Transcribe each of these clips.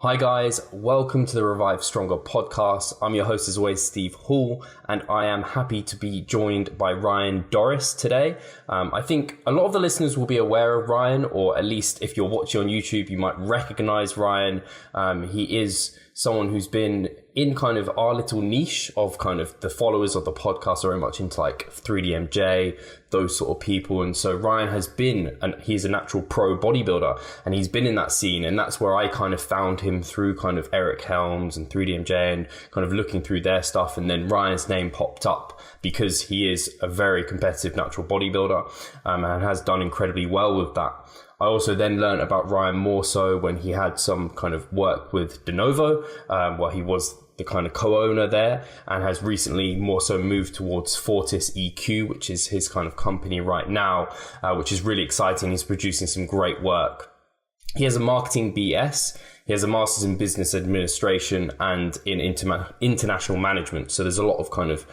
Hi guys, welcome to the Revive Stronger podcast. I'm your host as always, Steve Hall, and I am happy to be joined by Ryan Doris today. I think a lot of the listeners will be aware of Ryan, or at least if you're watching on YouTube, you might recognize Ryan. He is someone who's been in kind of our little niche of kind of the followers of the podcast are very much into like 3DMJ, those sort of people. And so Ryan has been, and he's a natural pro bodybuilder, and he's been in that scene. And that's where I kind of found him through kind of Eric Helms and 3DMJ and kind of looking through their stuff. And then Ryan's name popped up because he is a very competitive natural bodybuilder and has done incredibly well with that. I also then learned about Ryan more so when he had some kind of work with De Novo, where he was the kind of co-owner there, and has recently more so moved towards Fortis EQ, which is his kind of company right now, which is really exciting. He's producing some great work. He has a marketing BS. He has a master's in business administration and in international management. So there's a lot of kind of,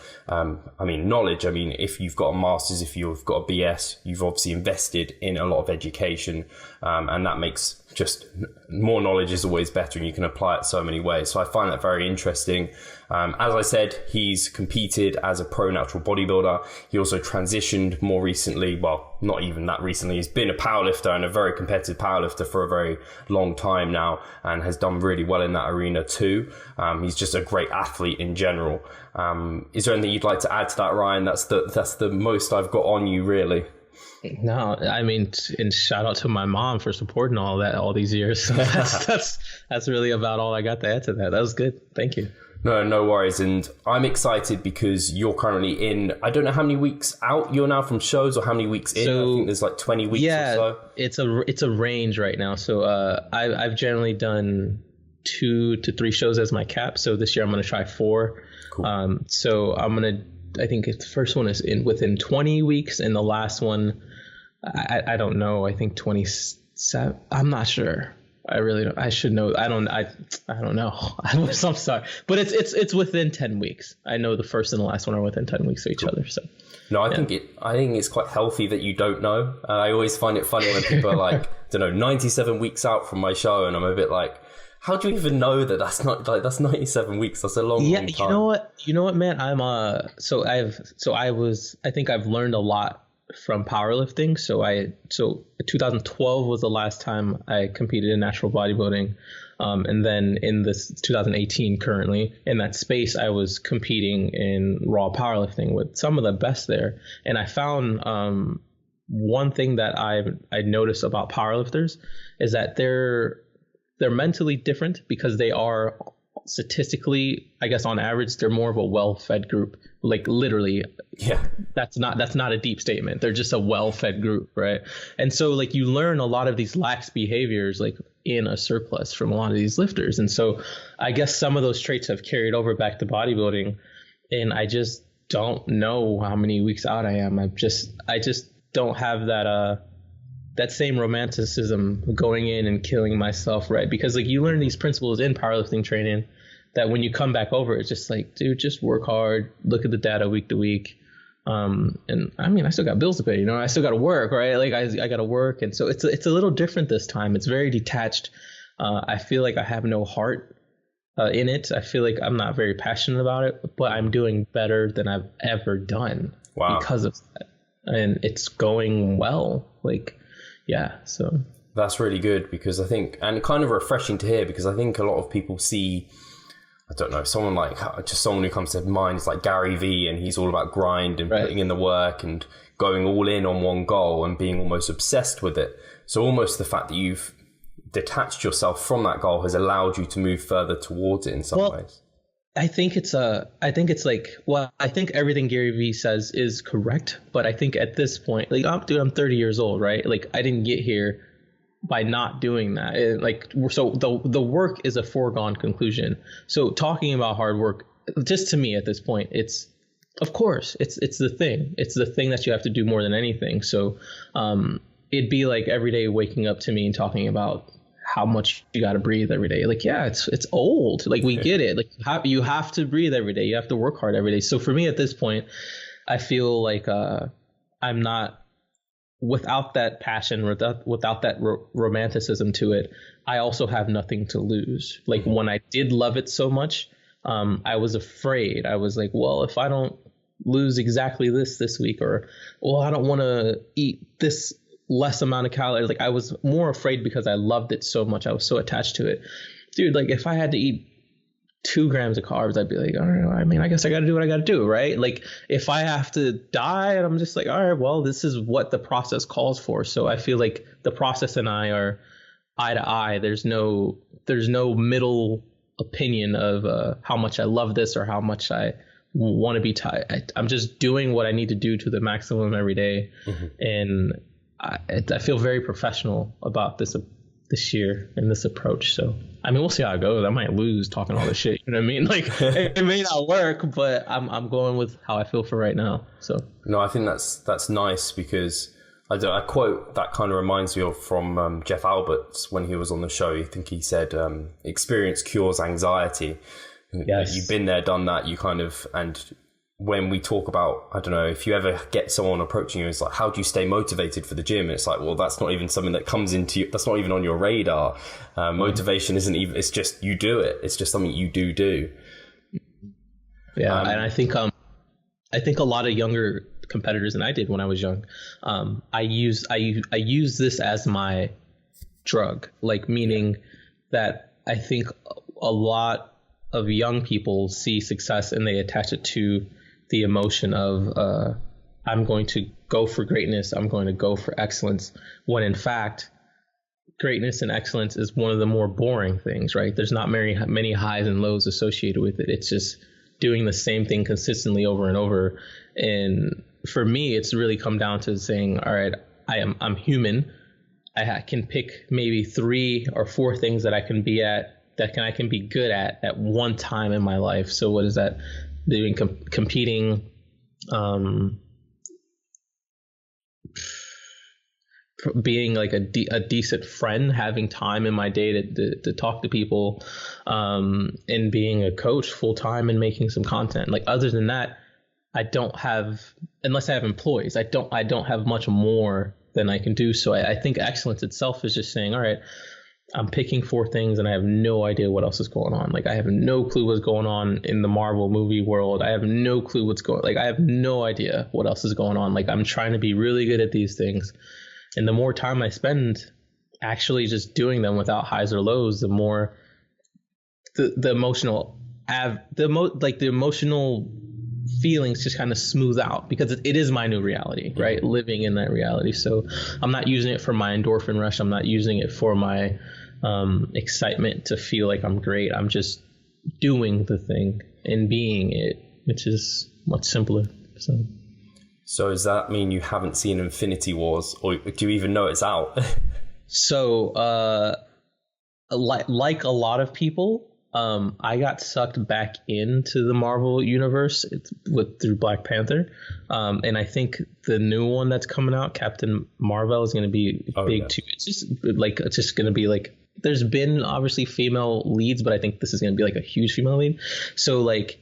knowledge. I mean, if you've got a master's, if you've got a BS, you've obviously invested in a lot of education. And that makes just more knowledge is always better, and you can apply it so many ways. So I find that very interesting. As I said, he's competed as a pro natural bodybuilder. He also transitioned more recently, well, not even that recently. He's been a powerlifter and a very competitive powerlifter for a very long time now, and has done really well in that arena too. He's just a great athlete in general. Is there anything you'd like to add to that, Ryan? That's the most I've got on you, really. No, I mean, and shout out to my mom for supporting all that all these years. So that's really about all I got to add to that. That was good. Thank you. No worries. And I'm excited because you're currently in, I don't know how many weeks out you're now from shows, or how many weeks in. I think there's like 20 weeks or so. It's a range right now. So I've generally done 2 to 3 shows as my cap. So this year I'm going to try 4. Cool. So I think the first one is within 20 weeks, and the last one, I don't know. I think 27. I'm not sure. I really don't. I should know. I don't know. I'm sorry, but it's within 10 weeks. I know the first and the last one are within 10 weeks of each other. So no, I think it's quite healthy that you don't know. I always find it funny when people are like, I don't know, 97 weeks out from my show, and I'm a bit like, how do you even know that that's not like, that's 97 weeks? That's a long time. You know what, man? I think I've learned a lot from powerlifting. So 2012 was the last time I competed in natural bodybuilding. And then in this 2018 currently in that space, I was competing in raw powerlifting with some of the best there. And I found, one thing that I noticed about powerlifters is that they're mentally different, because they are statistically, I guess on average, they're more of a well-fed group. Like literally, yeah, that's not a deep statement. They're just a well-fed group, right? And so like you learn a lot of these lax behaviors like in a surplus from a lot of these lifters. And so I guess some of those traits have carried over back to bodybuilding, and I just don't know how many weeks out I am. I just don't have that same romanticism going in and killing myself, right? Because like you learn these principles in powerlifting training that when you come back over, it's just like, dude, just work hard, look at the data week to week. And I mean, I still got bills to pay, I still got to work, right? Like I got to work. And so it's a little different this time. It's very detached. I feel like I have no heart in it. I feel like I'm not very passionate about it, but I'm doing better than I've ever done because of that. And it's going well. Yeah, so that's really good, because I think, and kind of refreshing to hear, because I think a lot of people see, I don't know, someone who comes to mind is like Gary Vee, and he's all about grind and putting in the work and going all in on one goal and being almost obsessed with it. So almost the fact that you've detached yourself from that goal has allowed you to move further towards it in some ways. I think everything Gary Vee says is correct, but I think at this point, I'm 30 years old, right? Like I didn't get here by not doing that. So the work is a foregone conclusion. So talking about hard work, just to me at this point, it's the thing that you have to do more than anything. So it'd be like every day waking up to me and talking about how much you got to breathe every day. Like, yeah, it's old. Like, we get it. Like, you have to breathe every day. You have to work hard every day. So for me at this point, I feel like I'm not without that passion, without that romanticism to it, I also have nothing to lose. Like when I did love it so much, I was afraid. I was like, well, if I don't lose exactly this week, or, well, I don't want to eat this less amount of calories. Like I was more afraid because I loved it so much. I was so attached to it. Dude, like if I had to eat 2 grams of carbs, I'd be like, all right, I mean, I guess I got to do what I got to do, right? Like if I have to diet, I'm just like, all right, well, this is what the process calls for. So I feel like the process and I are eye to eye. There's no middle opinion of how much I love this or how much I want to be tight. I'm just doing what I need to do to the maximum every day. And I feel very professional about this year and this approach. So I mean, we'll see how it goes. I might lose talking all this shit, you know what I mean? Like it may not work, but I'm going with how I feel for right now. So no, I think that's nice, because I quote that kind of reminds me of from Jeff Alberts when he was on the show. I think he said experience cures anxiety. Yes. You've been there, done that. You kind of, and when we talk about, I don't know, if you ever get someone approaching you, it's like, how do you stay motivated for the gym? And it's like, well, that's not even something that comes into you. That's not even on your radar. Motivation isn't even, it's just, you do it. It's just something you do. Yeah. And I think a lot of younger competitors, and I did when I was young, I use this as my drug, like meaning that I think a lot of young people see success and they attach it to the emotion of I'm going to go for greatness, I'm going to go for excellence, when in fact greatness and excellence is one of the more boring things, right? There's not many highs and lows associated with it. It's just doing the same thing consistently over and over. And for me, it's really come down to saying, all right, I'm human. I can pick maybe 3 or 4 things that I can be at, I can be good at one time in my life. So what is that? Doing competing, being like a decent friend, having time in my day to talk to people, and being a coach full time and making some content. Like other than that, I don't have, unless I have employees, I don't have much more than I can do. So I think excellence itself is just saying, all right, I'm picking 4 things and I have no idea what else is going on. Like I have no clue what's going on in the Marvel movie world. I have no clue I have no idea what else is going on. Like I'm trying to be really good at these things. And the more time I spend actually just doing them without highs or lows, the more the emotional feelings just kind of smooth out, because it is my new reality, right? Living in that reality. So I'm not using it for my endorphin rush. I'm not using it for my excitement to feel like I'm great. I'm just doing the thing and being it, which is much simpler. So does that mean you haven't seen Infinity Wars, or do you even know it's out? So like a lot of people, I got sucked back into the Marvel universe through Black Panther, and I think the new one that's coming out, Captain Marvel, is going to be big too. It's just going to be like, there's been obviously female leads, but I think this is going to be like a huge female lead. So like,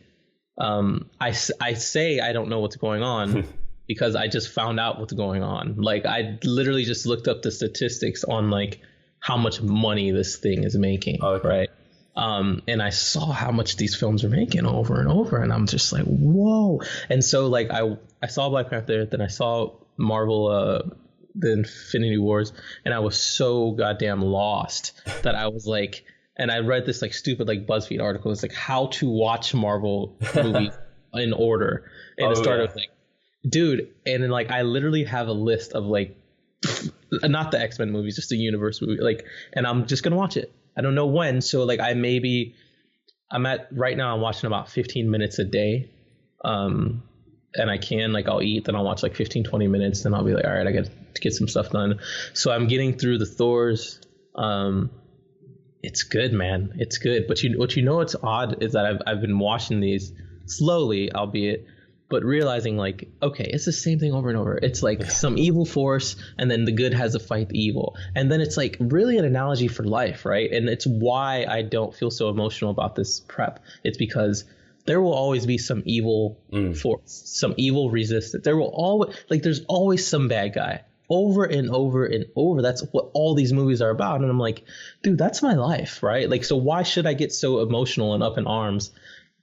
I say I don't know what's going on because I just found out what's going on. Like I literally just looked up the statistics on like how much money this thing is making, right? And I saw how much these films are making over and over, and I'm just like, whoa. And so like I saw Black Panther, then I saw Marvel, the Infinity Wars, and I was so goddamn lost that I was like, and I read this like stupid like BuzzFeed article. It's like how to watch Marvel movies in order, and it started with like, dude, and then like I literally have a list of like, not the X-Men movies, just the universe movie, like, and I'm just gonna watch it. I don't know when. So like right now I'm watching about 15 minutes a day. And I can, like, I'll eat, then I'll watch like 15, 20 minutes. Then I'll be like, all right, I got to get some stuff done. So I'm getting through the Thors. It's good, man. It's good. But what's odd is that I've been watching these slowly, albeit, but realizing like, okay, it's the same thing over and over. It's like some evil force, and then the good has to fight the evil. And then it's like really an analogy for life, right? And it's why I don't feel so emotional about this prep. It's because there will always be some evil force, some evil resistance. There will always, like, there's always some bad guy. over and over and over. That's what all these movies are about. And I'm like, dude, that's my life, right? Like, so why should I get so emotional and up in arms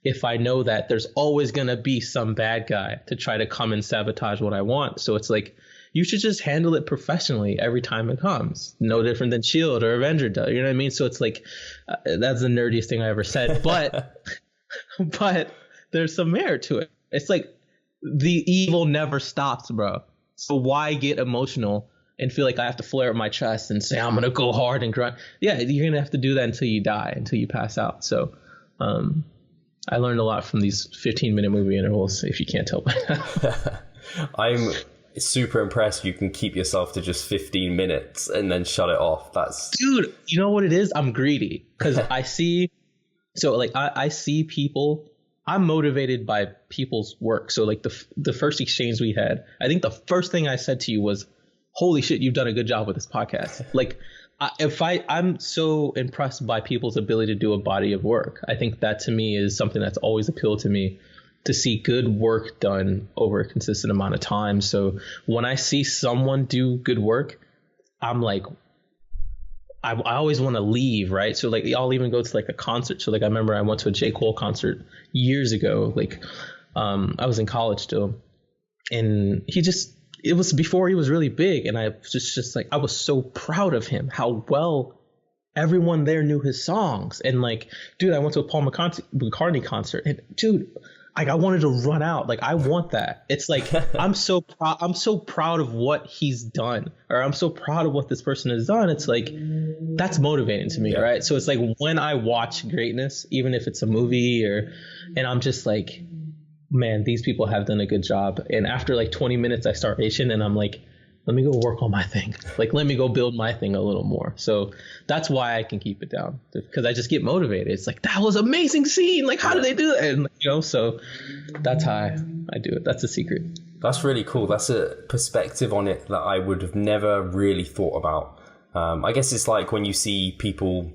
if I know that there's always going to be some bad guy to try to come and sabotage what I want? So it's like, you should just handle it professionally every time it comes. No different than S.H.I.E.L.D. or Avenger does. You know what I mean? So it's like, that's the nerdiest thing I ever said. But but there's some merit to it. It's like the evil never stops, bro. So why get emotional and feel like I have to flare up my chest and say, I'm going to go hard and grind? Yeah, you're going to have to do that until you die, until you pass out. So I learned a lot from these 15-minute movie intervals, if you can't tell by now. I'm super impressed you can keep yourself to just 15 minutes and then shut it off. Dude, you know what it is? I'm greedy because I see people. I'm motivated by people's work. So like the first exchange we had, I think the first thing I said to you was, holy shit, you've done a good job with this podcast. Like I'm so impressed by people's ability to do a body of work. I think that to me is something that's always appealed to me, to see good work done over a consistent amount of time. So when I see someone do good work, I'm like, I always want to leave, right? So like I'll even go to like a concert. So like I remember I went to a J. Cole concert years ago. Like I was in college still, and it was before he was really big, and I was just like, I was so proud of him, how well everyone there knew his songs. And like, dude, I went to a Paul McCartney concert, and dude, like I wanted to run out. Like I want that. It's like I'm so proud of what he's done, or I'm so proud of what this person has done. It's like that's motivating to me, right? So it's like when I watch greatness, even if it's a movie and I'm just like, man, these people have done a good job. And after like 20 minutes, I start itching, and I'm like, let me go work on my thing. Like, let me go build my thing a little more. So that's why I can keep it down, because I just get motivated. It's like, that was an amazing scene. Like, how did they do that? And, so that's how I do it. That's the secret. That's really cool. That's a perspective on it that I would have never really thought about. I guess it's like when you see people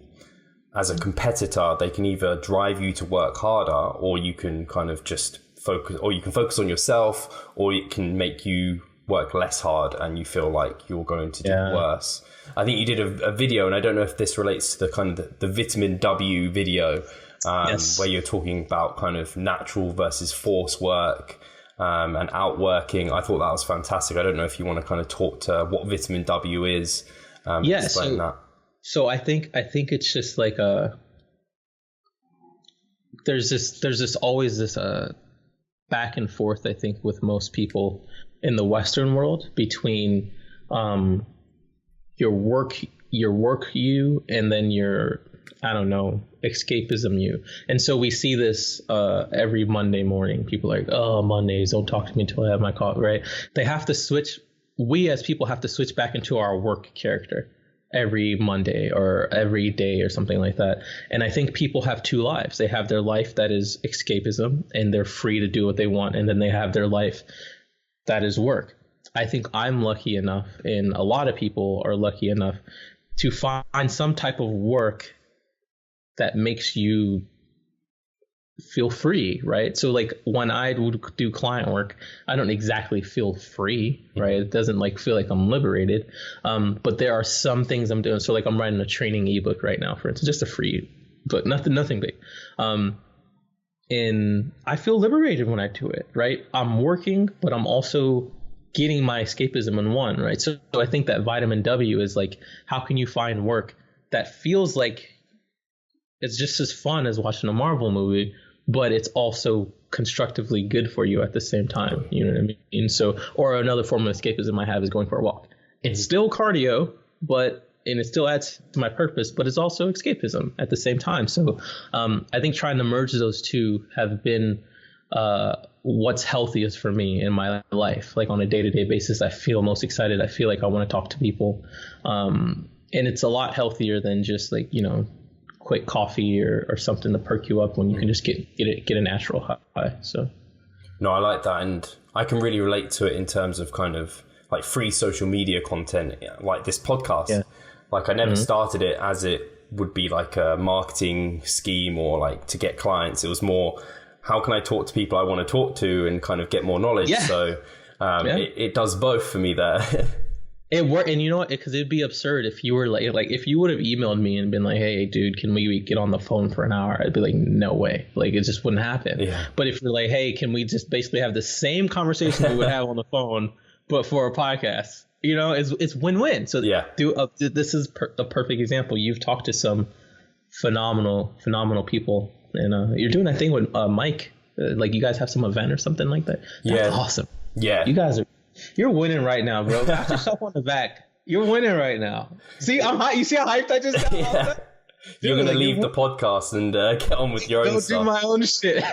as a competitor, they can either drive you to work harder, or you can kind of just focus, or you can focus on yourself, or it can make you work less hard and you feel like you're going to do worse. I think you did a video, and I don't know if this relates to the kind of the Vitamin W video, where you're talking about kind of natural versus force work and outworking. I thought that was fantastic. I don't know if you want to kind of talk to what Vitamin W is. Explain that. So I think it's just like there's always this back and forth, I think, with most people in the Western world between your work you and then your, I don't know, escapism you. And so we see this every Monday morning. People are like, oh, Mondays, don't talk to me until I have my coffee, right? They have to switch. We as people have to switch back into our work character every Monday or every day or something like that. And I think people have two lives. They have their life that is escapism and they're free to do what they want. And then they have their life that is work. I think I'm lucky enough, and a lot of people are lucky enough, to find some type of work that makes you feel free, right? So like when I would do client work, I don't exactly feel free, right? It doesn't like feel like I'm liberated. But there are some things I'm doing. So like I'm writing a training ebook right now, for instance, just a free book, nothing big. And I feel liberated when I do it, right? I'm working, but I'm also getting my escapism in one, right? So I think that Vitamin W is like, how can you find work that feels like it's just as fun as watching a Marvel movie, but it's also constructively good for you at the same time. You know what I mean? So, or another form of escapism I have is going for a walk. It's still cardio, and it still adds to my purpose, but it's also escapism at the same time. So I think trying to merge those two have been what's healthiest for me in my life. Like on a day-to-day basis, I feel most excited. I feel like I want to talk to people. And it's a lot healthier than just like, quick coffee or something to perk you up when you can just get a natural high. So no, I like that, and I can really relate to it in terms of kind of like free social media content, like this podcast. Yeah. Like I never started it as it would be like a marketing scheme or like to get clients. It was more, how can I talk to people I want to talk to and kind of get more knowledge? Yeah. So it does both for me there. It worked, and you know what? Because it'd be absurd if you were like if you would have emailed me and been like, "Hey, dude, can we get on the phone for an hour?" I'd be like, "No way!" Like it just wouldn't happen. Yeah. But if you're like, "Hey, can we just basically have the same conversation we would have on the phone, but for a podcast?" You know, it's win-win. So yeah, this is the perfect example. You've talked to some phenomenal people, and you're doing that thing with Mike. Like you guys have some event or something like that. That's awesome. Yeah, you guys you're winning right now, bro. Pat yourself on the back. You're winning right now. See, I'm hyped. You see how hyped I just got? Yeah. You're gonna leave the podcast and get on with your own stuff. Do my own shit.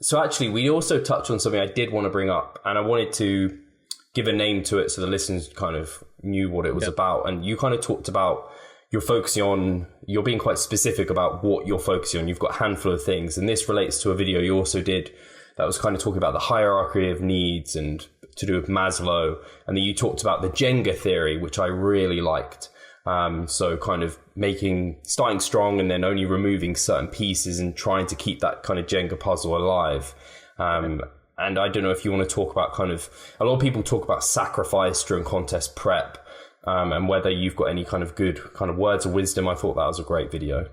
So actually, we also touched on something I did want to bring up, and I wanted to give a name to it so the listeners kind of knew what it was about. And you kind of talked about you're being quite specific about what you're focusing on. You've got a handful of things, and this relates to a video you also did that was kind of talking about the hierarchy of needs and to do with Maslow. And then you talked about the Jenga-Theory, which I really liked. So kind of starting strong and then only removing certain pieces and trying to keep that kind of Jenga puzzle alive. And I don't know if you want to talk about kind of, a lot of people talk about sacrifice during contest prep, and whether you've got any kind of good kind of words of wisdom. I thought that was a great video.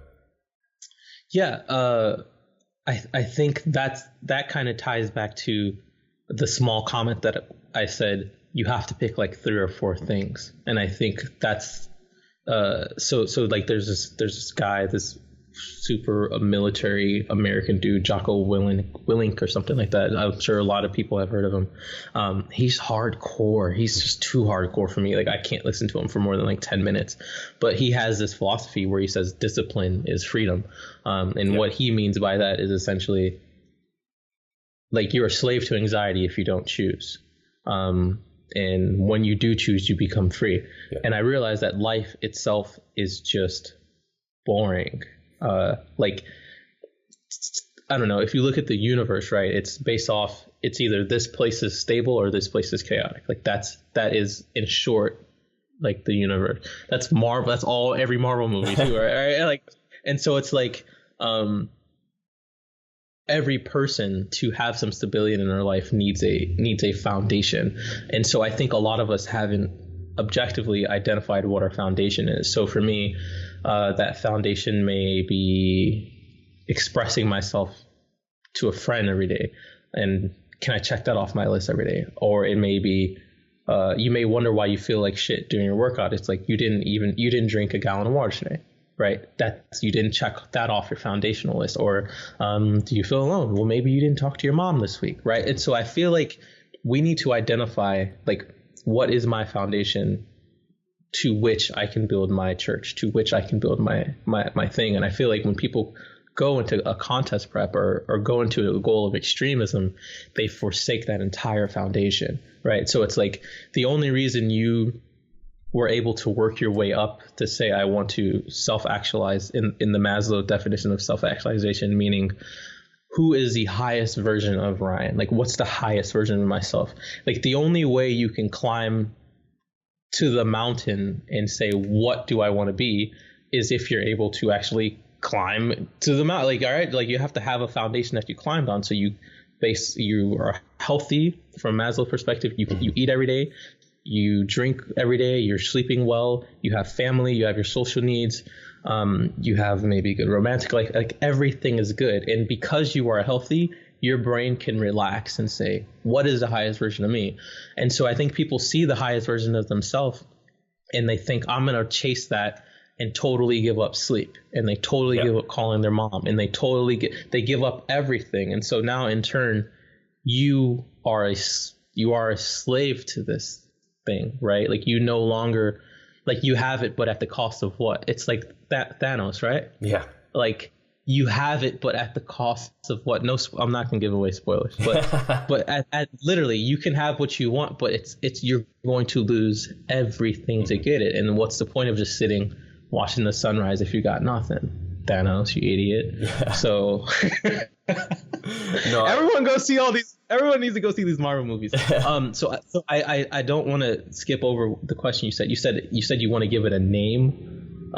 Yeah. I think that kind of ties back to the small comment that I said, you have to pick like 3 or 4 things. And I think that's, so like there's this guy, this super military American dude, Jocko Willink or something like that. I'm sure a lot of people have heard of him. He's hardcore. He's just too hardcore for me. Like I can't listen to him for more than like 10 minutes, but he has this philosophy where he says discipline is freedom. And what he means by that is essentially like you're a slave to anxiety if you don't choose. And when you do choose, you become free. Yeah. And I realized that life itself is just boring. Like, I don't know, if you look at the universe, right, it's based off, it's either this place is stable or this place is chaotic. Like that is in short, like the universe. That's Marvel. That's all, every Marvel movie too. Right? Like, and so it's like, every person to have some stability in their life needs a foundation. And so I think a lot of us haven't objectively identified what our foundation is. So for me, that foundation may be expressing myself to a friend every day. And can I check that off my list every day? Or it may be, you may wonder why you feel like shit during your workout. It's like you didn't drink a gallon of water today. Right, you didn't check that off your foundational list. Or do you feel alone? Well, maybe you didn't talk to your mom this week, right? And so I feel like we need to identify like what is my foundation to which I can build my church, to which I can build my thing. And I feel like when people go into a contest prep or go into a goal of extremism, they forsake that entire foundation, right? So it's like the only reason you were able to work your way up to say, I want to self-actualize in the Maslow definition of self-actualization, meaning who is the highest version of Ryan? Like, what's the highest version of myself? Like, the only way you can climb to the mountain and say, what do I want to be, is if you're able to actually climb to the mountain. Like, all right, like you have to have a foundation that you climbed on. So you are healthy from Maslow's perspective. You eat every day. You drink every day, you're sleeping well, you have family, you have your social needs, you have maybe good romantic, like everything is good. And because you are healthy, your brain can relax and say, what is the highest version of me? And so I think people see the highest version of themselves and they think, I'm going to chase that and totally give up sleep. And they totally give up calling their mom, and they give up everything. And so now in turn, you are a slave to this thing, right? Like you no longer, like you have it, but at the cost of what? It's like that Thanos, right? Yeah. Like you have it, but at the cost of what? No, I'm not gonna give away spoilers, but but at literally, you can have what you want, but it's you're going to lose everything to get it. And what's the point of just sitting watching the sunrise if you got nothing? Thanos, you idiot. Yeah. So no, everyone needs to go see these Marvel movies. So I don't want to skip over the question you said. You said you want to give it a name.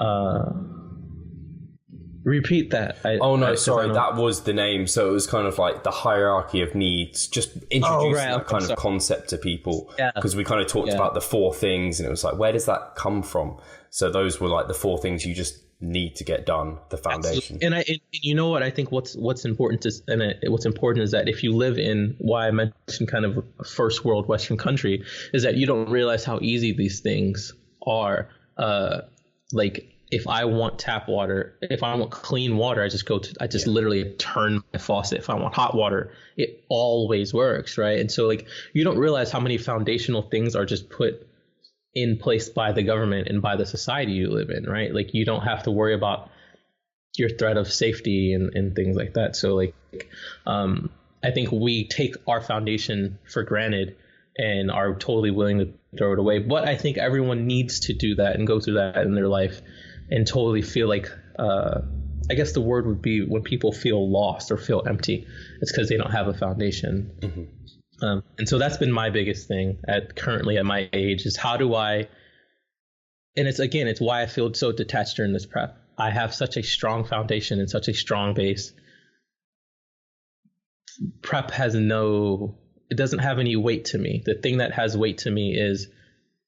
Repeat that. Oh no, sorry, that was the name. So it was kind of like the hierarchy of needs, just introducing that kind of concept to people. Because we kind of talked about the 4 things, and it was like, where does that come from? So those were like the 4 things you just need to get done, the foundation. And you know what, I think what's important is, what's important is that if you live in, why I mentioned kind of a first world Western country, is that you don't realize how easy these things are. Like, if I want tap water, if I want clean water, I just literally turn my faucet. If I want hot water, it always works, right? And so like, you don't realize how many foundational things are just put in place by the government and by the society you live in, right? Like, you don't have to worry about your threat of safety and things like that. So like, I think we take our foundation for granted and are totally willing to throw it away. But I think everyone needs to do that and go through that in their life and totally feel like, I guess the word would be when people feel lost or feel empty, it's because they don't have a foundation. Mm-hmm. And so that's been my biggest thing currently at my age, is how do I, and it's why I feel so detached during this prep. I have such a strong foundation and such a strong base. Prep it doesn't have any weight to me. The thing that has weight to me is,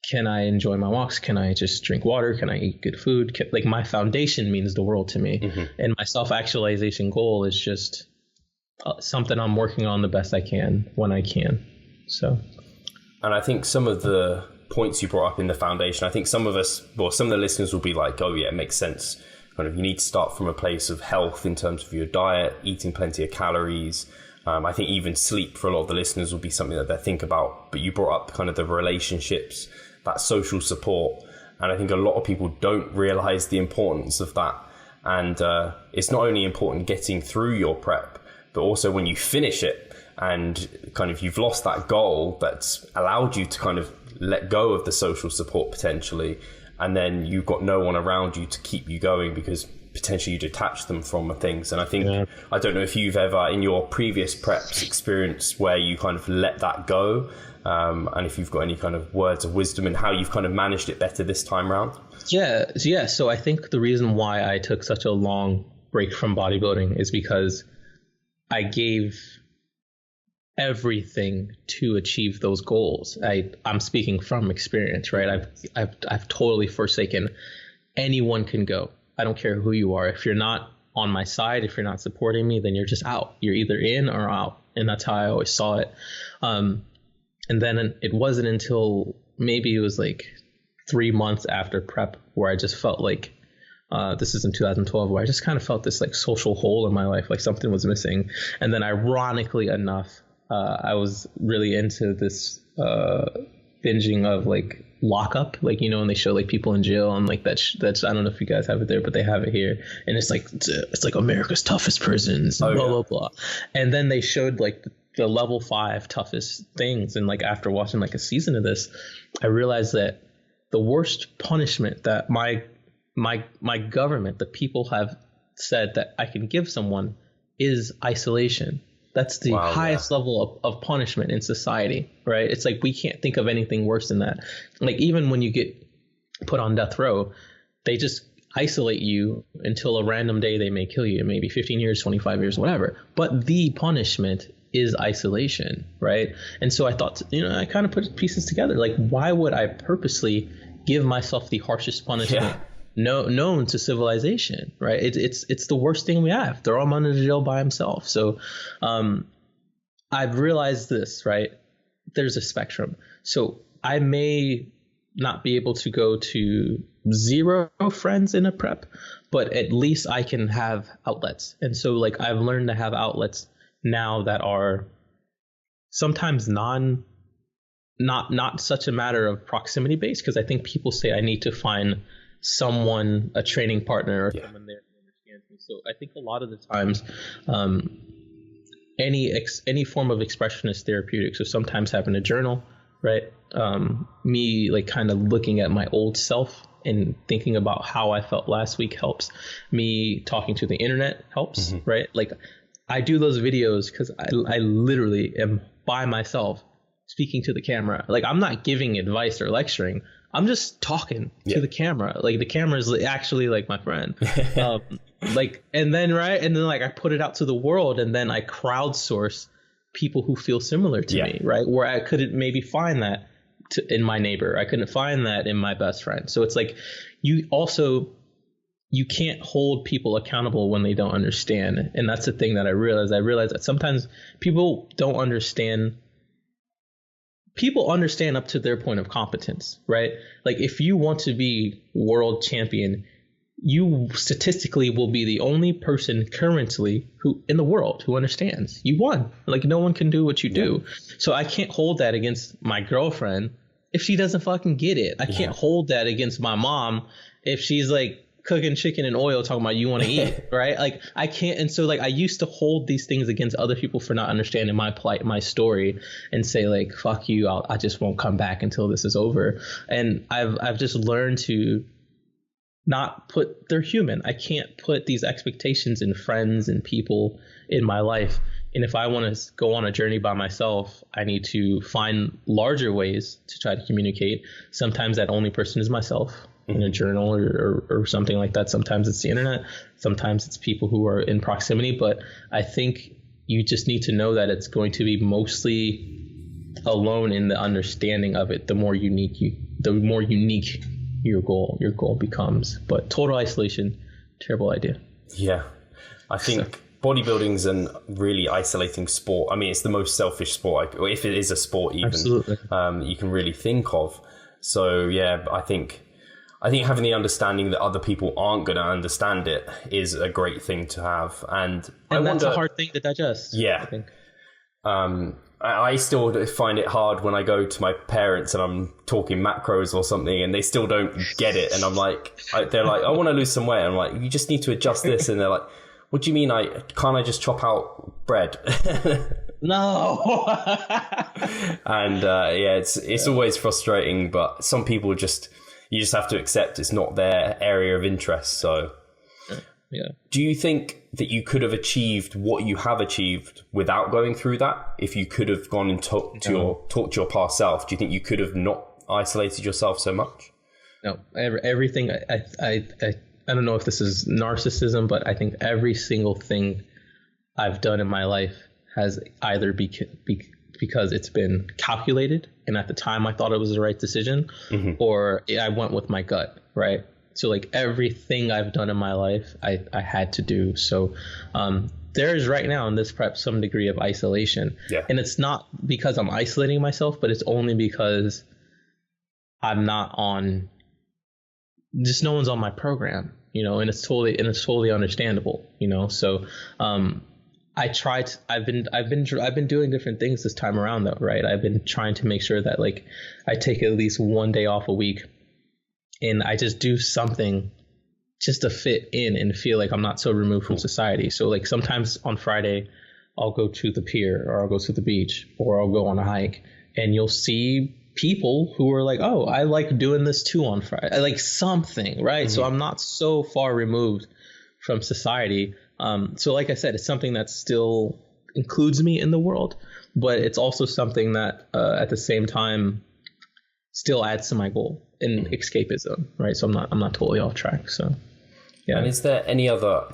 can I enjoy my walks? Can I just drink water? Can I eat good food? Like, my foundation means the world to me. Mm-hmm. And my self-actualization goal is just something I'm working on the best I can when I can. So, and I think some of the points you brought up in the foundation, I think some of the listeners will be like, oh yeah, it makes sense. Kind of, you need to start from a place of health in terms of your diet, eating plenty of calories. I think even sleep for a lot of the listeners will be something that they think about. But you brought up kind of the relationships, that social support. And I think a lot of people don't realize the importance of that. And it's not only important getting through your prep, but also when you finish it and kind of you've lost that goal that's allowed you to kind of let go of the social support potentially. And then you've got no one around you to keep you going because potentially you detach them from things. And I think, I don't know if you've ever in your previous preps experienced where you kind of let that go. And if you've got any kind of words of wisdom and how you've kind of managed it better this time around. Yeah. So I think the reason why I took such a long break from bodybuilding is because I gave everything to achieve those goals. I'm speaking from experience, right? I've totally forsaken. Anyone can go. I don't care who you are. If you're not on my side, if you're not supporting me, then you're just out. You're either in or out. And that's how I always saw it. And then it wasn't until maybe it was like 3 months after prep where I just felt like, this is in 2012, where I just kind of felt this like social hole in my life, like something was missing. And then ironically enough, I was really into this binging of like Lockup, like, you know, when they show like people in jail and like that's I don't know if you guys have it there, but they have it here, and it's like America's toughest prisons, blah blah. And then they showed like the level 5 toughest things, and like after watching like a season of this, I realized that the worst punishment that my government, the people have said that I can give someone, is isolation. That's the highest level of punishment in society, right? It's like we can't think of anything worse than that. Like, even when you get put on death row, they just isolate you until a random day they may kill you, maybe 15 years, 25 years, whatever. But the punishment is isolation, right? And so I thought, I kind of put pieces together. Like, why would I purposely give myself the harshest punishment known to civilization, right? It's the worst thing we have. Throw him under the jail by himself. So I've realized this, right? There's a spectrum. So I may not be able to go to 0 friends in a prep, but at least I can have outlets. And so like I've learned to have outlets now that are sometimes not such a matter of proximity based, because I think people say I need to find someone, a training partner, or someone there who understands me. So I think a lot of the times, any form of expression is therapeutic. So sometimes having a journal, right? Me like kind of looking at my old self and thinking about how I felt last week helps. Me talking to the internet helps, right? Like I do those videos because I literally am by myself speaking to the camera. Like I'm not giving advice or lecturing. I'm just talking to the camera. Like the camera is actually like my friend. Like, and then like I put it out to the world, and then I crowdsource people who feel similar to me, right? Where I couldn't maybe find that in my neighbor. I couldn't find that in my best friend. So it's like you can't hold people accountable when they don't understand. And that's the thing that I realized. I realized that sometimes people don't understand. People understand up to their point of competence, right? Like if you want to be world champion, you statistically will be the only person currently who in the world who understands. You won. Like no one can do what you do. So I can't hold that against my girlfriend if she doesn't fucking get it. I can't hold that against my mom if she's like cooking chicken and oil talking about you want to eat, right? Like I can't. And so like I used to hold these things against other people for not understanding my plight, my story, and say like, fuck you, I just won't come back until this is over. And I've just learned to not put, they're human. I can't put these expectations in friends and people in my life. And if I want to go on a journey by myself, I need to find larger ways to try to communicate. Sometimes that only person is myself in a journal or something like that. Sometimes it's the internet. Sometimes it's people who are in proximity. But I think you just need to know that it's going to be mostly alone in the understanding of it. The more unique your goal becomes. But total isolation, terrible idea. Yeah, I think bodybuilding's an really isolating sport. I mean, it's the most selfish sport, if it is a sport even. Absolutely. You can really think of. So yeah, I think having the understanding that other people aren't going to understand it is a great thing to have. And that's a hard thing to digest. Yeah. I think. I still find it hard when I go to my parents and I'm talking macros or something and they still don't get it. And I'm like, they're like, I want to lose some weight. I'm like, you just need to adjust this. And they're like, what do you mean? Can't I just chop out bread? No. And it's always frustrating, but some people you just have to accept it's not their area of interest. So yeah. Do you think that you could have achieved what you have achieved without going through that? If you could have gone and talked to your past self, do you think you could have not isolated yourself so much? No, everything. I don't know if this is narcissism, but I think every single thing I've done in my life has either because it's been calculated, and at the time I thought it was the right decision, or I went with my gut, right? So like everything I've done in my life, I had to do. So there is right now in this prep some degree of isolation. Yeah. And it's not because I'm isolating myself, but it's only because I'm not on, just no one's on my program, and it's totally understandable, So I've been doing different things this time around though, right? I've been trying to make sure that like I take at least one day off a week and I just do something just to fit in and feel like I'm not so removed from society. So like sometimes on Friday I'll go to the pier or I'll go to the beach or I'll go on a hike, and you'll see people who are like, oh, I like doing this too on Friday. I like something, right? So I'm not so far removed from society. So like I said, it's something that still includes me in the world, but it's also something that at the same time still adds to my goal in escapism, right? So I'm not totally off track. So yeah. And is there any other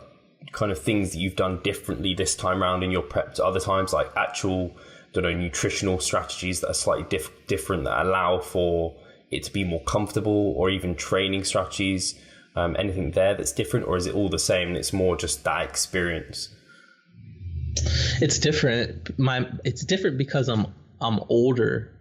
kind of things that you've done differently this time around in your prep to other times, like actual, nutritional strategies that are slightly different that allow for it to be more comfortable, or even training strategies? Anything there that's different, or is it all the same and it's more just that experience? It's different. It's different because I'm older.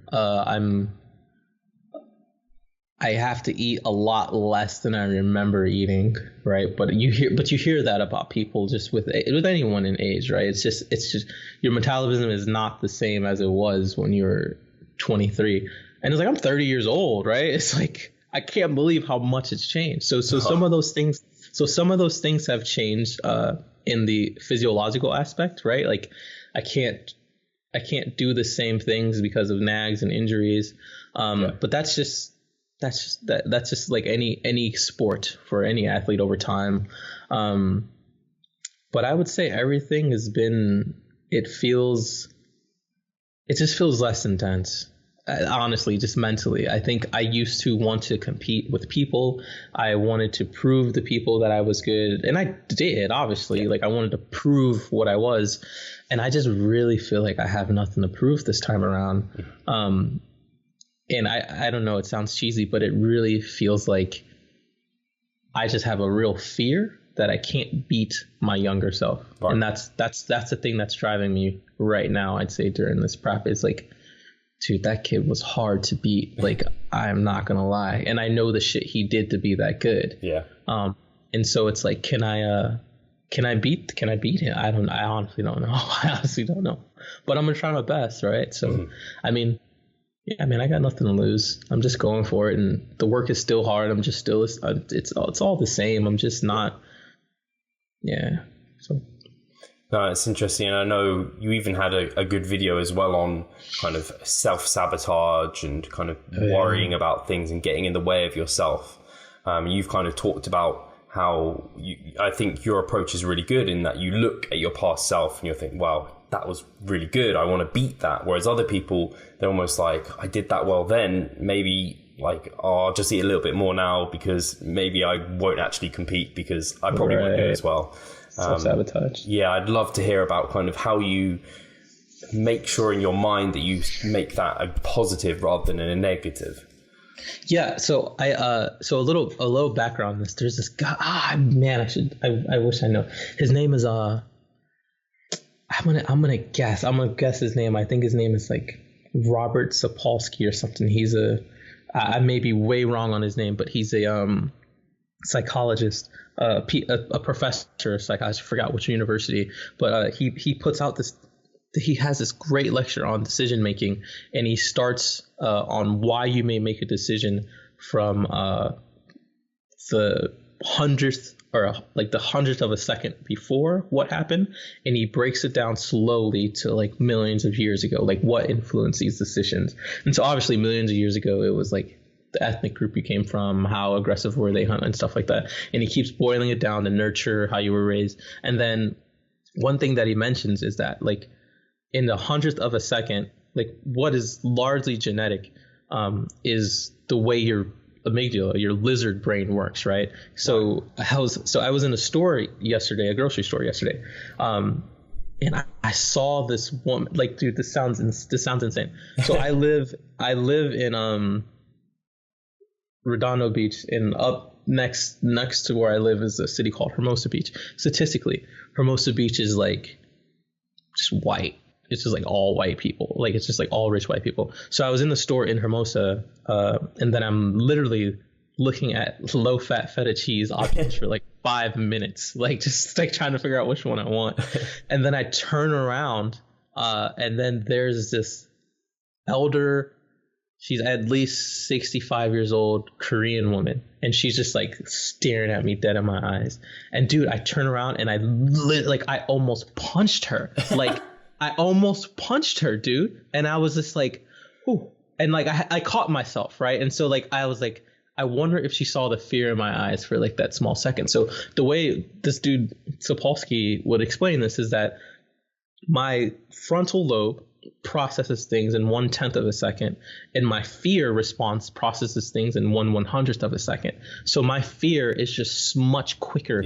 I have to eat a lot less than I remember eating, right? But you hear that about people just with anyone in age, right? It's just your metabolism is not the same as it was when you were 23. And it's like, I'm 30 years old, right? It's like, I can't believe how much it's changed. So some of those things have changed in the physiological aspect, right? Like I can't do the same things because of nags and injuries. But that's just like any sport for any athlete over time. But I would say everything has been, it just feels less intense. honestly, just mentally. I think I used to want to compete with people. I wanted to prove to people that I was good. And I did, obviously. Like, I wanted to prove what I was. And I just really feel like I have nothing to prove this time around. And I don't know, it sounds cheesy, but it really feels like I just have a real fear that I can't beat my younger self. Right. And that's the thing that's driving me right now, I'd say, during this prep, is like, dude, that kid was hard to beat. Like, I'm not gonna lie. And I know the shit he did to be that good. Yeah. And so it's like, can I beat him? I honestly don't know. I honestly don't know. But I'm gonna try my best, right? So I mean, I got nothing to lose. I'm just going for it, and the work is still hard. I'm just still, it's all the same. I'm just not. Yeah. So. No, it's interesting. And I know you even had a good video as well on kind of self-sabotage and kind of worrying about things and getting in the way of yourself. You've kind of talked about how I think your approach is really good in that you look at your past self and you think, wow, that was really good. I want to beat that. Whereas other people, they're almost like, I did that well then, maybe like, oh, I'll just eat a little bit more now because maybe I won't actually compete because I probably won't do as well. Self-sabotage. Yeah, I'd love to hear about kind of how you make sure in your mind that you make that a positive rather than a negative. Yeah, so so a little background on this. There's this guy. I wish I know. His name is I'm gonna guess his name. I think his name is like Robert Sapolsky or something. He's I may be way wrong on his name, but he's a psychologist, a professor of psychology. I forgot which university, but he puts out this. He has this great lecture on decision making, and he starts on why you may make a decision from the hundredth of a second before what happened, and he breaks it down slowly to like millions of years ago, like what influenced these decisions. And so obviously millions of years ago, it was like the ethnic group you came from, how aggressive were they hunt and stuff like that. And he keeps boiling it down to nurture, how you were raised. And then one thing that he mentions is that like in the hundredth of a second, like what is largely genetic is the way your amygdala, your lizard brain works, right? So I was in a store yesterday, a grocery store yesterday, and I saw this woman. Like, dude, this sounds insane. So I live in Redondo Beach, and up next to where I live is a city called Hermosa Beach. Statistically, Hermosa Beach is like just white. It's just like all white people. Like, it's just like all rich white people. So I was in the store in Hermosa, and then I'm literally looking at low-fat feta cheese options for like 5 minutes, like just like trying to figure out which one I want. And then I turn around, and then there's this elder, she's at least 65 years old, Korean woman, and she's just like staring at me dead in my eyes. And dude, I turn around and I almost punched her. Like, I almost punched her, dude. And I was just like, ooh. And like, I caught myself, right? And so like, I was like, I wonder if she saw the fear in my eyes for like that small second. So the way this dude Sapolsky would explain this is that my frontal lobe processes things in 1/10 of a second, and my fear response processes things in 1/100th of a second. So my fear is just much quicker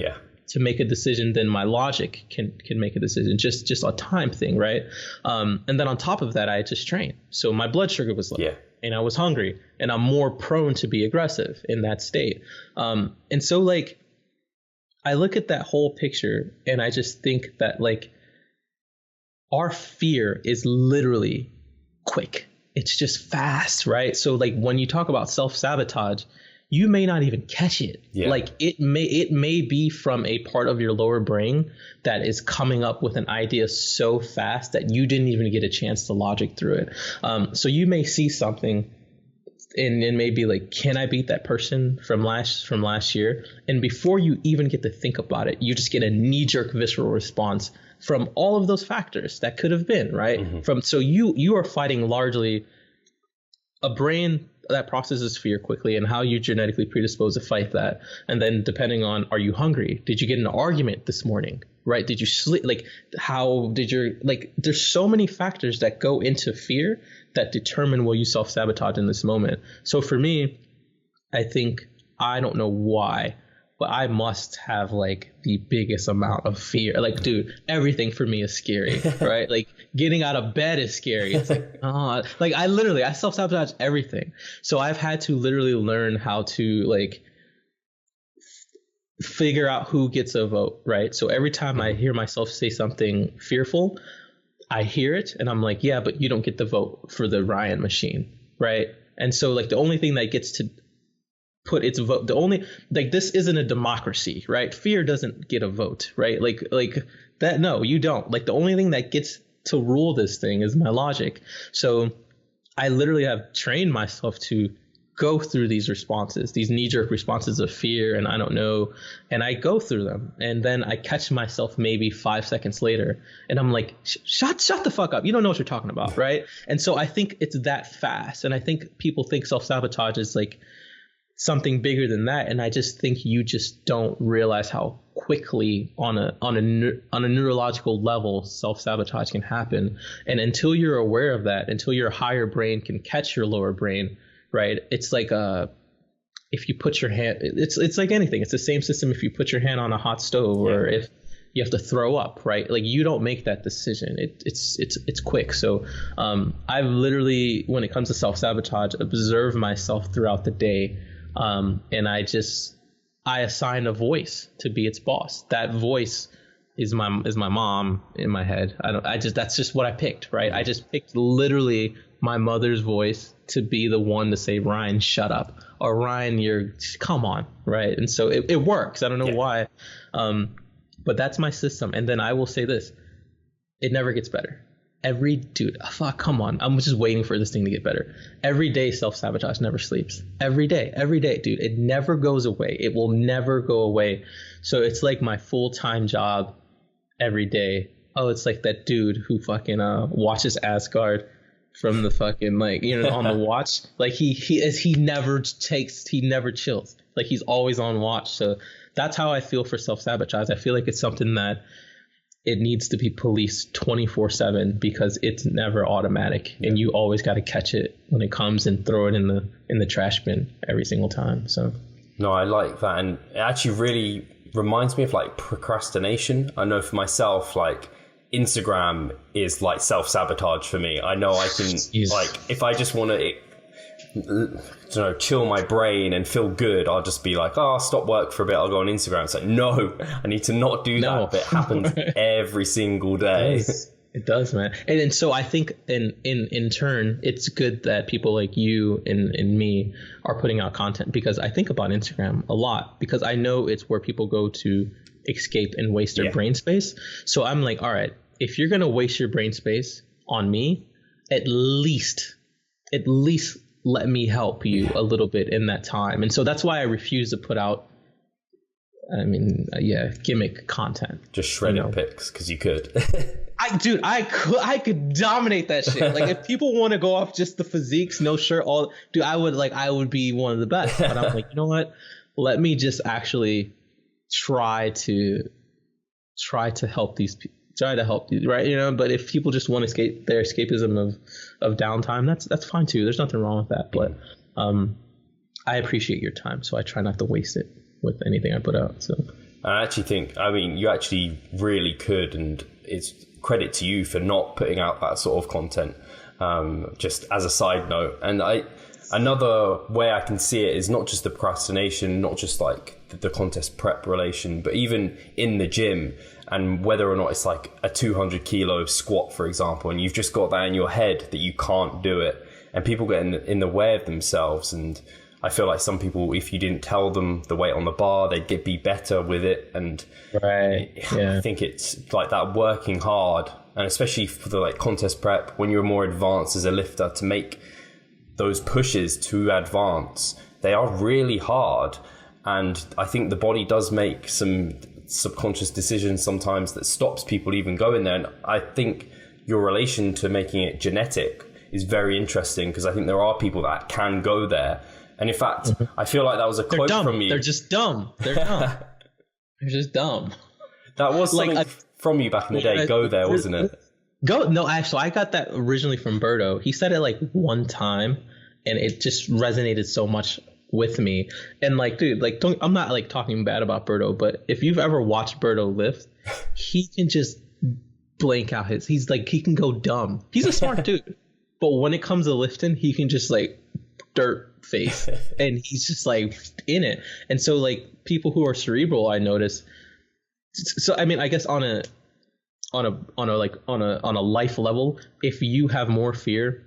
to make a decision than my logic can make a decision. Just a time thing, right? And then on top of that, I just trained, so my blood sugar was low, and I was hungry, and I'm more prone to be aggressive in that state. And so like, I look at that whole picture, and I just think that like, our fear is literally quick. It's just fast, right? So like, when you talk about self-sabotage, you may not even catch it. Like, it may be from a part of your lower brain that is coming up with an idea so fast that you didn't even get a chance to logic through it. So you may see something and maybe like, can I beat that person from last year? And before you even get to think about it, you just get a knee-jerk visceral response from all of those factors that could have been, right? So you are fighting largely a brain, that processes fear quickly and how you're genetically predisposed to fight that. And then depending on, are you hungry? Did you get in an argument this morning? Right? Did you sleep? Like, how did your, like, there's so many factors that go into fear that determine will you self-sabotage in this moment. So for me, I think, I don't know why, but I must have like the biggest amount of fear. Like, dude, everything for me is scary, right? Like getting out of bed is scary. It's like, like I self-sabotage everything. So I've had to literally learn how to like figure out who gets a vote, right? So every time I hear myself say something fearful, I hear it and I'm like, yeah, but you don't get the vote for the Ryan machine, right? And so like the only thing that gets to put its vote, the only, like, this isn't a democracy, right? Fear doesn't get a vote, right? Like that, no, you don't. Like the only thing that gets to rule this thing is my logic. So I literally have trained myself to go through these responses, these knee-jerk responses of fear and I don't know, and I go through them and then I catch myself maybe 5 seconds later and I'm like, shut the fuck up, you don't know what you're talking about, right? And so I think it's that fast, and I think people think self-sabotage is like something bigger than that, and I just think you just don't realize how quickly on a neurological level self-sabotage can happen. And until you're aware of that, until your higher brain can catch your lower brain, right? It's like if you put your hand, it's like anything. It's the same system if you put your hand on a hot stove or if you have to throw up, right? Like you don't make that decision. It's quick. So I've literally, when it comes to self-sabotage, observed myself throughout the day. And I assign a voice to be its boss. That voice is my mom in my head. That's just what I picked, right? I just picked literally my mother's voice to be the one to say, Ryan, shut up, or Ryan, come on, right? And so it works. I don't know why. But that's my system. And then I will say this, it never gets better. Come on. I'm just waiting for this thing to get better. Every day, self-sabotage never sleeps. Every day, dude. It never goes away. It will never go away. So it's like my full-time job every day. Oh, it's like that dude who fucking watches Asgard from the fucking, like, you know, on the watch. Like he never chills. Like he's always on watch. So that's how I feel for self-sabotage. I feel like it's something that it needs to be policed 24/7 because it's never automatic, and you always got to catch it when it comes and throw it in the trash bin every single time. So no, I like that, and it actually really reminds me of like procrastination. I know for myself, like Instagram is like self-sabotage for me. I know I can like if I just want to chill my brain and feel good, I'll just be like, I'll stop work for a bit, I'll go on Instagram. It's like, no, I need to not do that. But it happens every single day. It does, man. And so I think in turn, it's good that people like you and me are putting out content, because I think about Instagram a lot, because I know it's where people go to escape and waste their brain space. So I'm like, all right, if you're going to waste your brain space on me, at least let me help you a little bit in that time. And so that's why I refuse to put out, gimmick content. Just shredded pics, because you could. I could dominate that shit. Like if people want to go off just the physiques, no shirt, I would be one of the best. But I'm like, you know what? Let me just actually try to help these people. Try to help you, right? You know, but if people just want to escape their escapism of downtime, that's fine too. There's nothing wrong with that. But I appreciate your time, so I try not to waste it with anything I put out. So I actually think, you actually really could, and it's credit to you for not putting out that sort of content. Just as a side note, and another way I can see it is not just the procrastination, not just like the contest prep relation, but even in the gym. And whether or not it's like a 200 kilo squat, for example, and you've just got that in your head that you can't do it, and people get in the way of themselves. And I feel like some people, if you didn't tell them the weight on the bar, they'd be better with it. And I think it's like that working hard, and especially for the like contest prep, when you're more advanced as a lifter, to make those pushes to advance, they are really hard. And I think the body does make some subconscious decisions sometimes that stops people even going there. And I think your relation to making it genetic is very interesting, because I think there are people that can go there. And in fact, I feel like that was a quote from you. They're just dumb. They're dumb. They're just dumb. That was something from you back in the day. Go there, wasn't it? No, actually, I got that originally from Berto. He said it like one time, and it just resonated so much with me. And like, dude, like, I'm not like talking bad about Berto, but if you've ever watched Berto lift, he can just blank out he's like, he can go dumb. He's a smart dude, but when it comes to lifting, he can just like dirt face, and he's just like in it. And so like people who are cerebral, I notice. So I mean, I guess on a life level, if you have more fear,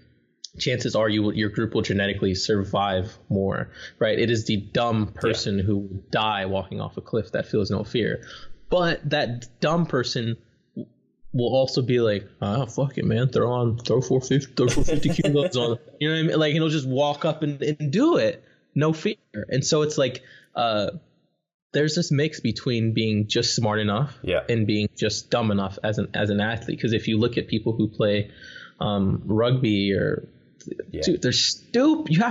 chances are your group will genetically survive more, right? It is the dumb person who will die walking off a cliff that feels no fear. But that dumb person will also be like, oh, fuck it, man, throw 450 kilos on, you know what I mean? Like, he'll just walk up and do it, no fear. And so it's like, there's this mix between being just smart enough and being just dumb enough as an athlete. Because if you look at people who play rugby or dude, they're stupid. You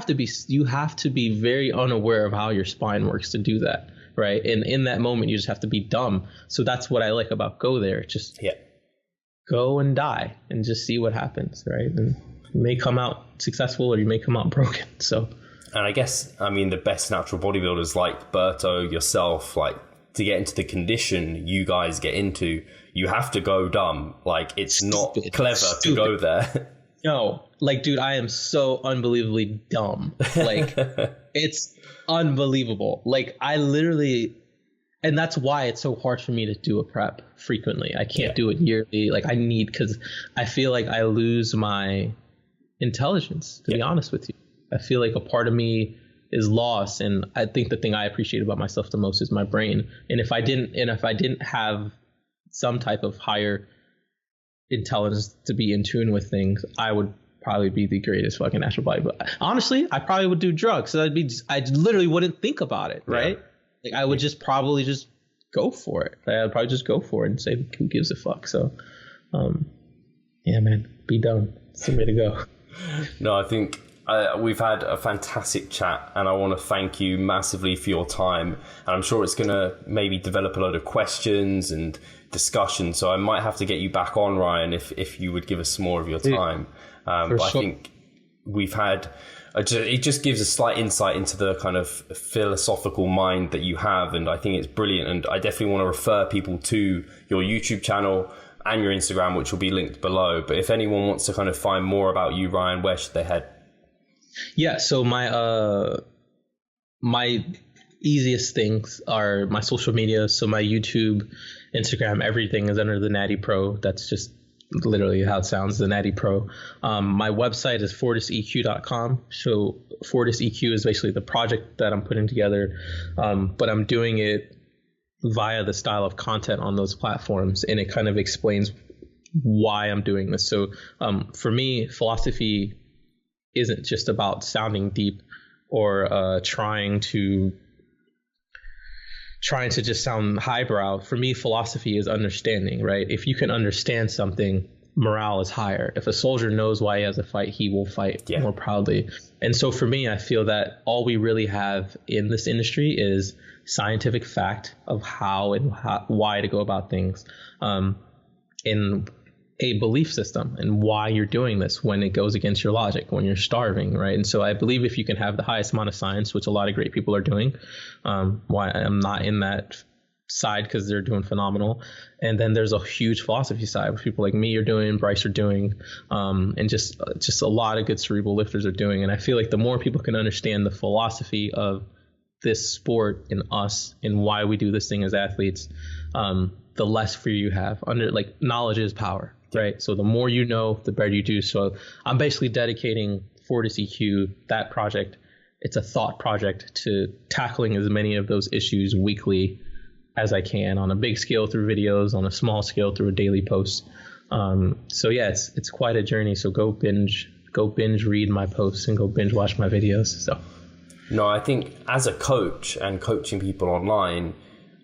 have to be very unaware of how your spine works to do that, right? And in that moment, you just have to be dumb. So that's what I like about go there. Just go and die and just see what happens, right? And you may come out successful or you may come out broken. So. And I guess, I mean, the best natural bodybuilders like Berto, yourself, like, to get into the condition you guys get into, you have to go dumb. Like, it's not clever to go there. No, like, dude, I am so unbelievably dumb. Like, it's unbelievable. Like, I literally, and that's why it's so hard for me to do a prep frequently. I can't do it yearly. Like, because I feel like I lose my intelligence, to be honest with you. I feel like a part of me is lost, and I think the thing I appreciate about myself the most is my brain. And if I didn't have some type of higher intelligence to be in tune with things, I would probably be the greatest fucking natural bodybuilder. Honestly, I probably would do drugs. So I literally wouldn't think about it, right? Like, I would just probably just go for it. I'd probably just go for it and say, who gives a fuck? So, yeah, man, be dumb. It's the way to go. No, I think we've had a fantastic chat, and I want to thank you massively for your time. And I'm sure it's going to maybe develop a lot of questions and discussion. So I might have to get you back on, Ryan, if you would give us some more of your time. But I think we've had, it just gives a slight insight into the kind of philosophical mind that you have. And I think it's brilliant. And I definitely want to refer people to your YouTube channel and your Instagram, which will be linked below. But if anyone wants to kind of find more about you, Ryan, where should they head? Yeah, so my easiest things are my social media. So my YouTube, Instagram, everything is under the Natty Pro. That's just literally how it sounds, the Natty Pro. My website is fortiseq.com. So Fortis EQ is basically the project that I'm putting together, but I'm doing it via the style of content on those platforms, and it kind of explains why I'm doing this. So for me, philosophy isn't just about sounding deep or trying to just sound highbrow. For me, philosophy is understanding, right? If you can understand something, morale is higher. If a soldier knows why he has a fight, he will fight more proudly. And so for me, I feel that all we really have in this industry is scientific fact of how and why to go about things, in a belief system, and why you're doing this when it goes against your logic, when you're starving, right? And so I believe if you can have the highest amount of science, which a lot of great people are doing, why I'm not in that side, because they're doing phenomenal. And then there's a huge philosophy side, which people like me are doing, Bryce are doing, and just a lot of good cerebral lifters are doing. And I feel like the more people can understand the philosophy of this sport and us and why we do this thing as athletes, the less fear you have. Knowledge is power. Right. So the more you know, the better you do. So I'm basically dedicating Fortis EQ, that project. It's a thought project to tackling as many of those issues weekly as I can, on a big scale through videos, on a small scale through a daily post. So yeah, it's quite a journey. So go binge read my posts and go binge watch my videos. So no, I think as a coach and coaching people online,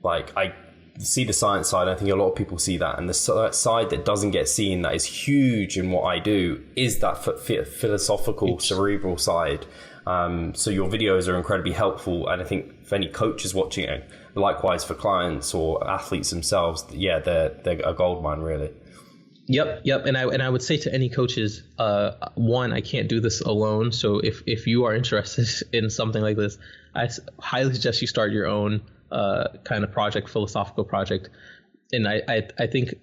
like see the science side. I think a lot of people see that, and the side that doesn't get seen, that is huge in what I do, is that philosophical, cerebral side. So your videos are incredibly helpful, and I think if any coaches watching it, likewise for clients or athletes themselves, yeah, they're a gold mine, really. Yep. And I would say to any coaches, one, I can't do this alone. So if you are interested in something like this, I highly suggest you start your own kind of project, philosophical project. And I think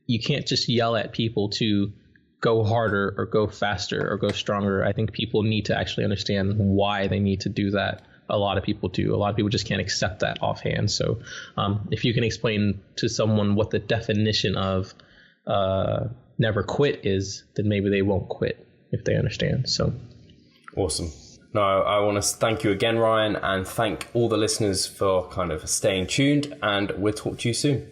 you can't just yell at people to go harder or go faster or go stronger. I think people need to actually understand why they need to do that. A lot of people do. A lot of people just can't accept that offhand. So if you can explain to someone what the definition of never quit is, then maybe they won't quit if they understand. So awesome. No, I want to thank you again, Ryan, and thank all the listeners for kind of staying tuned, and we'll talk to you soon.